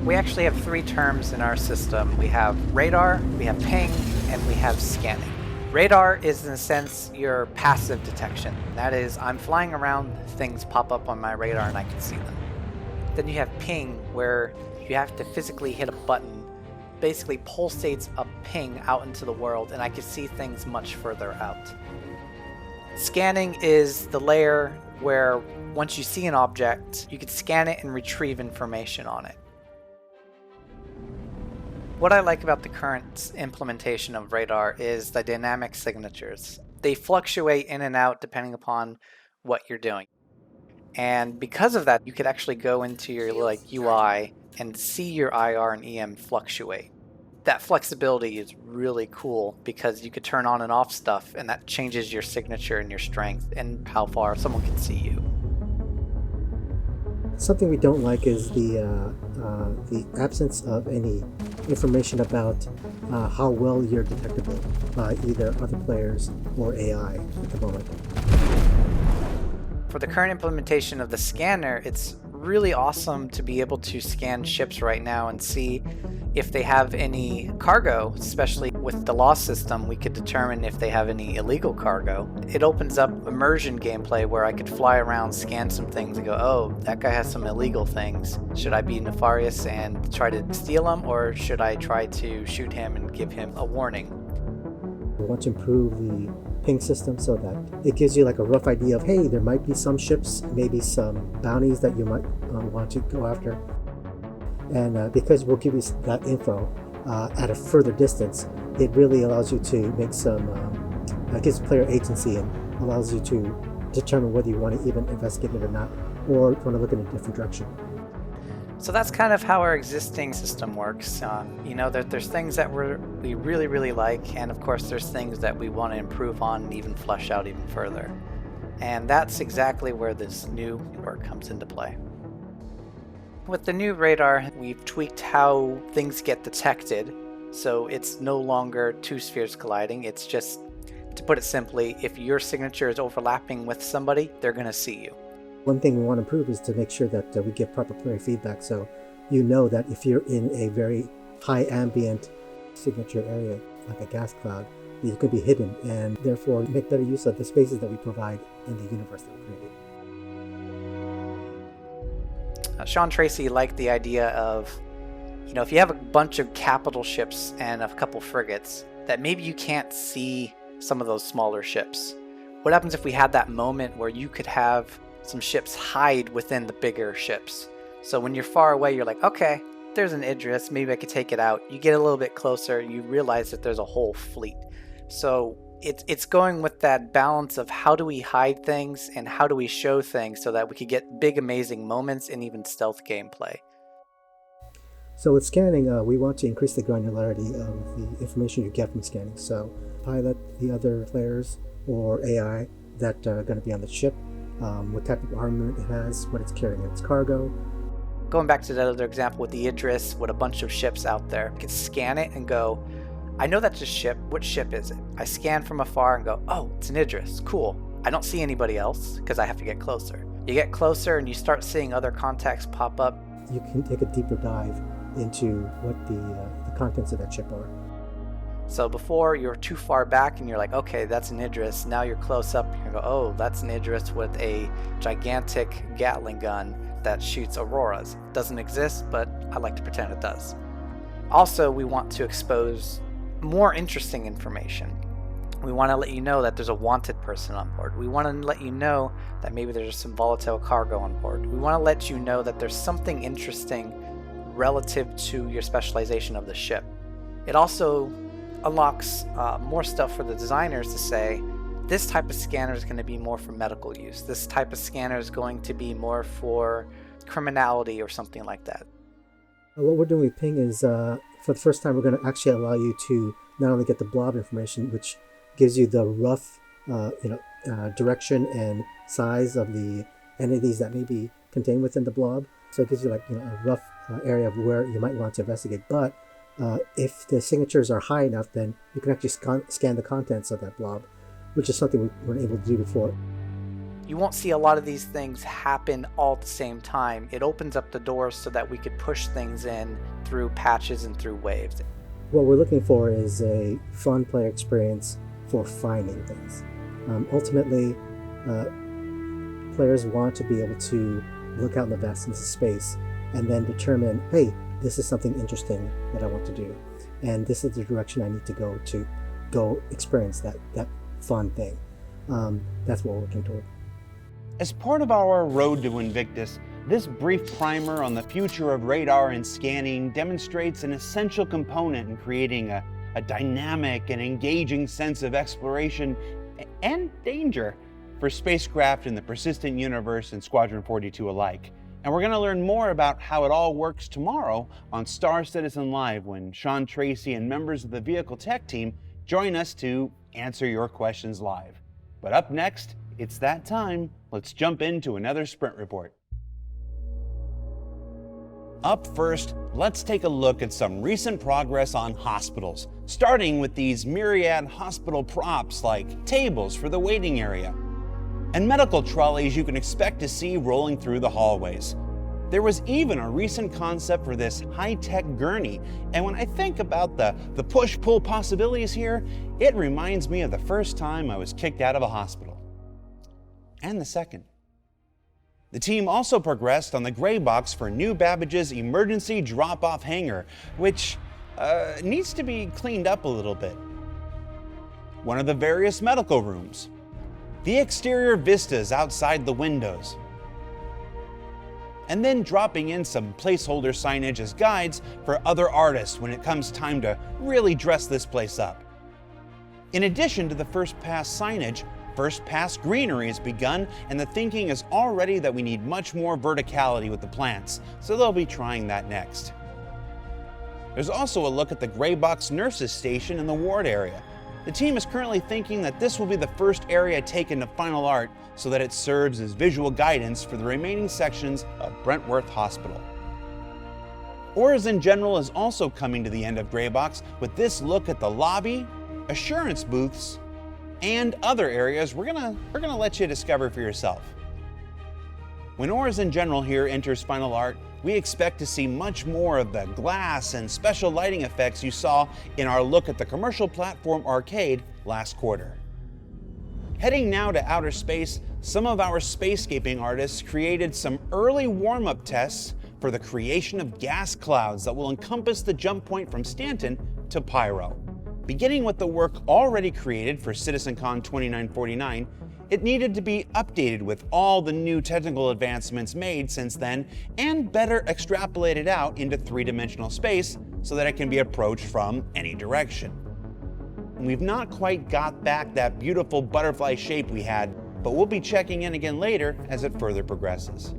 We actually have three terms in our system. We have radar, we have ping, and we have scanning. Radar is, in a sense, your passive detection. That is, I'm flying around, things pop up on my radar and I can see them. Then you have ping, where you have to physically hit a button, basically pulsates a ping out into the world, and I can see things much further out. Scanning is the layer where once you see an object, you can scan it and retrieve information on it. What I like about the current implementation of radar is the dynamic signatures. They fluctuate in and out depending upon what you're doing. And because of that, you could actually go into your UI and see your IR and EM fluctuate. That flexibility is really cool because you could turn on and off stuff, and that changes your signature and your strength and how far someone can see you. Something we don't like is the absence of any information about how well you're detectable by either other players or AI at the moment. For the current implementation of the scanner, it's really awesome to be able to scan ships right now and see if they have any cargo. Especially with the law system, we could determine if they have any illegal cargo. It opens up immersion gameplay where I could fly around, scan some things, and go, oh, that guy has some illegal things. Should I be nefarious and try to steal them, or should I try to shoot him and give him a warning? We want to improve the ping system so that it gives you like a rough idea of, hey, there might be some ships, maybe some bounties that you might want to go after. And because we'll give you that info at a further distance, it really allows you to make some, gives player agency and allows you to determine whether you want to even investigate it or not, or want to look in a different direction. So that's kind of how our existing system works. There's things that we really like, and of course there's things that we want to improve on and even flesh out even further. And that's exactly where this new work comes into play. With the new radar, we've tweaked how things get detected, so it's no longer two spheres colliding. It's just, to put it simply, if your signature is overlapping with somebody, they're going to see you. One thing we want to improve is to make sure that we give proper player feedback, so you know that if you're in a very high ambient signature area, like a gas cloud, you could be hidden, and therefore make better use of the spaces that we provide in the universe that we created. Sean Tracy liked the idea of, if you have a bunch of capital ships and a couple frigates, that maybe you can't see some of those smaller ships. What happens if we had that moment where you could have some ships hide within the bigger ships? So when you're far away, you're like, okay, there's an Idris, maybe I could take it out. You get a little bit closer, you realize that there's a whole fleet. So it's going with that balance of how do we hide things and how do we show things so that we could get big, amazing moments and even stealth gameplay. So with scanning, we want to increase the granularity of the information you get from scanning. So pilot the other players or AI that are going to be on the ship, what type of armament it has, what it's carrying in its cargo. Going back to that other example with the Idris, with a bunch of ships out there, you can scan it and go, I know that's a ship. Which ship is it? I scan from afar and go, oh, it's an Idris. Cool. I don't see anybody else because I have to get closer. You get closer and you start seeing other contacts pop up. You can take a deeper dive into what the contents of that ship are. So before you're too far back and you're like, okay, that's an Idris. Now you're close up and you go, oh, that's an Idris with a gigantic Gatling gun that shoots auroras. Doesn't exist, but I like to pretend it does. Also, we want to expose more interesting information. We want to let you know that there's a wanted person on board. We want to let you know that maybe there's some volatile cargo on board. We want to let you know that there's something interesting relative to your specialization of the ship. It also unlocks more stuff for the designers to say, this type of scanner is going to be more for medical use. This type of scanner is going to be more for criminality or something like that. What we're doing with Ping is, for the first time, we're going to actually allow you to not only get the blob information, which gives you the rough direction and size of the entities that may be contained within the blob. So it gives you a rough area of where you might want to investigate. But if the signatures are high enough, then you can actually scan the contents of that blob, which is something we weren't able to do before. You won't see a lot of these things happen all at the same time. It opens up the doors so that we could push things in through patches and through waves. What we're looking for is a fun player experience for finding things. Ultimately, players want to be able to look out in the vastness of space and then determine, hey, this is something interesting that I want to do, and this is the direction I need to go experience that fun thing. That's what we're working toward. As part of our road to Invictus, this brief primer on the future of radar and scanning demonstrates an essential component in creating a dynamic and engaging sense of exploration and danger for spacecraft in the Persistent Universe and Squadron 42 alike. And we're going to learn more about how it all works tomorrow on Star Citizen Live when Sean Tracy and members of the Vehicle Tech team join us to answer your questions live. But up next, it's that time. Let's jump into another sprint report. Up first, let's take a look at some recent progress on hospitals, starting with these myriad hospital props like tables for the waiting area and medical trolleys you can expect to see rolling through the hallways. There was even a recent concept for this high-tech gurney, and when I think about the push-pull possibilities here, it reminds me of the first time I was kicked out of a hospital. And the second. The team also progressed on the gray box for New Babbage's emergency drop-off hangar, which needs to be cleaned up a little bit. One of the various medical rooms. The exterior vistas outside the windows. And then dropping in some placeholder signage as guides for other artists when it comes time to really dress this place up. In addition to the first pass signage, first pass greenery has begun, and the thinking is already that we need much more verticality with the plants, so they'll be trying that next. There's also a look at the gray box nurses station in the ward area. The team is currently thinking that this will be the first area taken to final art so that it serves as visual guidance for the remaining sections of Brentworth Hospital. Origin General is also coming to the end of Graybox with this look at the lobby, assurance booths, and other areas we're gonna let you discover for yourself. When Origin General here enters final art, we expect to see much more of the glass and special lighting effects you saw in our look at the commercial platform arcade last quarter. Heading now to outer space, some of our spacescaping artists created some early warm-up tests for the creation of gas clouds that will encompass the jump point from Stanton to Pyro. Beginning with the work already created for CitizenCon 2949, it needed to be updated with all the new technical advancements made since then and better extrapolated out into three-dimensional space so that it can be approached from any direction. We've not quite got back that beautiful butterfly shape we had, but we'll be checking in again later as it further progresses.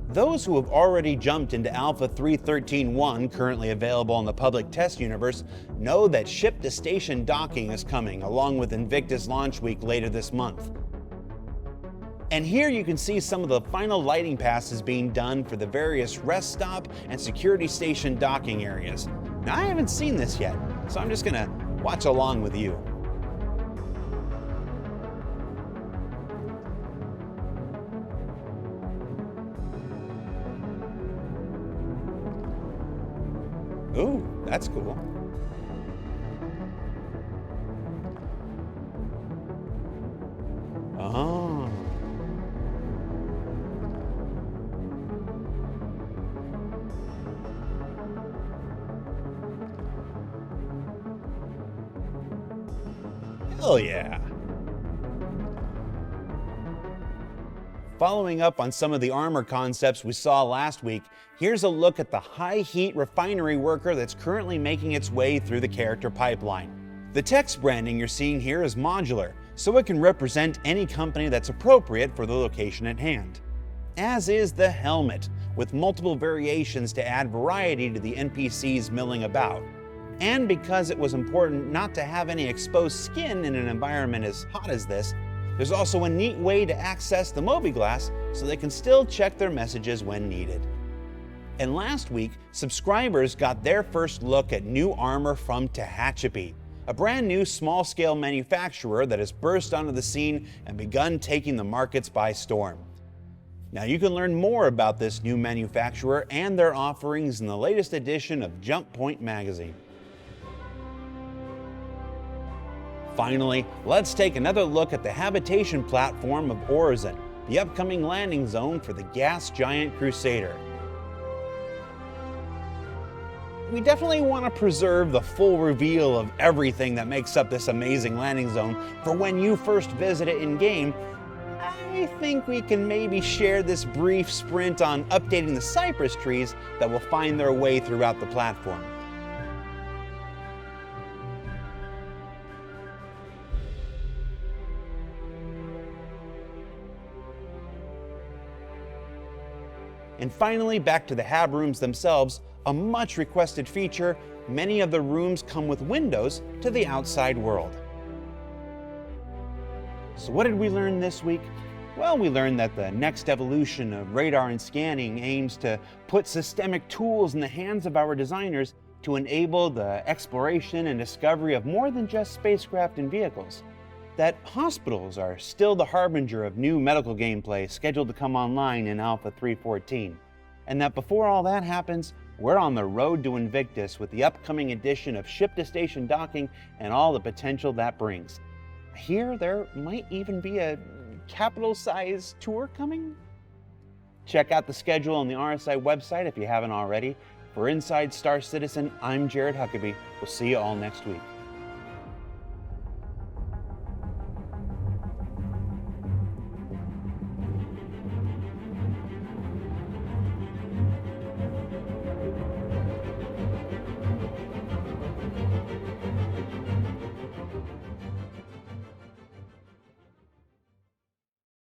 Those who have already jumped into Alpha 3.13.1, currently available in the public test universe, know that ship-to-station docking is coming, along with Invictus Launch Week later this month. And here you can see some of the final lighting passes being done for the various rest stop and security station docking areas. Now, I haven't seen this yet, so I'm just gonna watch along with you. Ooh, that's cool. Oh. Hell yeah. Following up on some of the armor concepts we saw last week, here's a look at the high-heat refinery worker that's currently making its way through the character pipeline. The text branding you're seeing here is modular, so it can represent any company that's appropriate for the location at hand. As is the helmet, with multiple variations to add variety to the NPCs milling about. And because it was important not to have any exposed skin in an environment as hot as this, there's also a neat way to access the Mobiglass so they can still check their messages when needed. And last week, subscribers got their first look at new armor from Tehachapi, a brand new small-scale manufacturer that has burst onto the scene and begun taking the markets by storm. Now you can learn more about this new manufacturer and their offerings in the latest edition of Jump Point magazine. Finally, let's take another look at the Habitation Platform of Orison, the upcoming landing zone for the gas giant Crusader. We definitely want to preserve the full reveal of everything that makes up this amazing landing zone for when you first visit it in-game. I think we can maybe share this brief sprint on updating the cypress trees that will find their way throughout the platform. And finally, back to the hab rooms themselves, a much requested feature. Many of the rooms come with windows to the outside world. So what did we learn this week? Well, we learned that the next evolution of radar and scanning aims to put systemic tools in the hands of our designers to enable the exploration and discovery of more than just spacecraft and vehicles. That hospitals are still the harbinger of new medical gameplay scheduled to come online in Alpha 3.14. And that before all that happens, we're on the road to Invictus with the upcoming edition of ship-to-station docking and all the potential that brings. Here, there might even be a capital-sized tour coming? Check out the schedule on the RSI website if you haven't already. For Inside Star Citizen, I'm Jared Huckabee. We'll see you all next week.